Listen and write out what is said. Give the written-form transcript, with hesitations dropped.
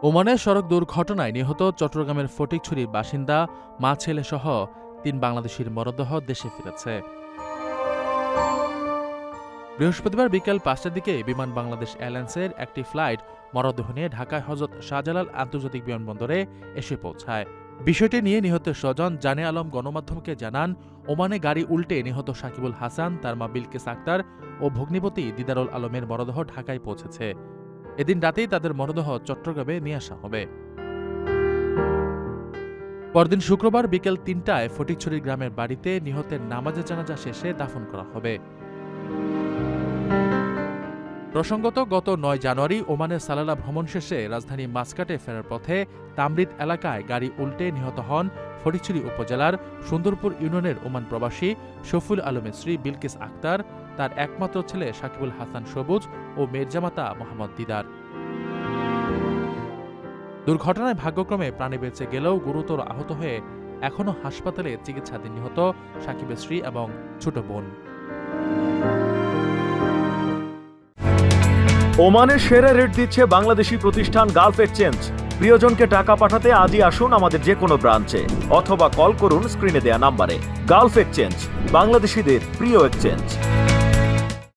ওমানে সড়ক দুর্ঘটনায় নিহত চট্টগ্রামের ফটিকছড়ির বাসিন্দা মা ছেলেসহ ৩ বাংলাদেশির মরদেহ দেশে ফিরেছে। বৃহস্পতিবার বিকেল ৫টার দিকে বিমান বাংলাদেশ এয়ারলাইন্সের একটি ফ্লাইট মরদেহ নিয়ে ঢাকায় হযরত শাহজালাল আন্তর্জাতিক বিমানবন্দরে এসে পৌঁছায়। বিষয়টি নিয়ে নিহতের স্বজন জানে আলম গণমাধ্যমকে জানান, ওমানে গাড়ি উল্টে নিহত সাকিবুল হাসান, তার মা বিলকিস আক্তার ও ভগ্নিপতি দিদারুল আলমের মরদেহ ঢাকায় পৌঁছেছে। এদিন রাতেই তাদের মরদেহ চট্টগ্রামে নিয়ে আসা হবে। পরদিন শুক্রবার বিকেল ৩টায় ফটিকছড়ি গ্রামের বাড়িতে নিহতের নামাজে জানাজা শেষে দাফন করা হবে। প্রসঙ্গত, গত ৯ জানুয়ারি ওমানের সালালা ভ্রমণ শেষে রাজধানী মাসকাটে ফেরার পথে তামরিদ এলাকায় গাড়ি উল্টে নিহত হন ফটিকছড়ি উপজেলার সুন্দরপুর ইউনিয়নের ওমান প্রবাসী শফিউল আলমের স্ত্রী বিলকিস আক্তার, তার একমাত্র ছেলে সাকিবুল হাসান সবুজ ও মেয়ের জামাতা মোহাম্মদ দিদার। দুর্ঘটনায় ভাগ্যক্রমে প্রাণে বেঁচে গেলেও গুরুতর আহত হয়ে এখনও হাসপাতালে চিকিৎসাধীন নিহত সাকিবের স্ত্রী এবং ছোট বোন। ওমানের সেরা রেট দিচ্ছে বাংলাদেশি প্রতিষ্ঠান গালফ এক্সচেঞ্জ। প্রিয়জনকে টাকা পাঠাতে আজই আসুন আমাদের যে কোনো ব্রাঞ্চে অথবা কল করুন স্ক্রিনে দেয়া নাম্বারে। গালফ এক্সচেঞ্জ, বাংলাদেশিদের প্রিয় এক্সচেঞ্জ।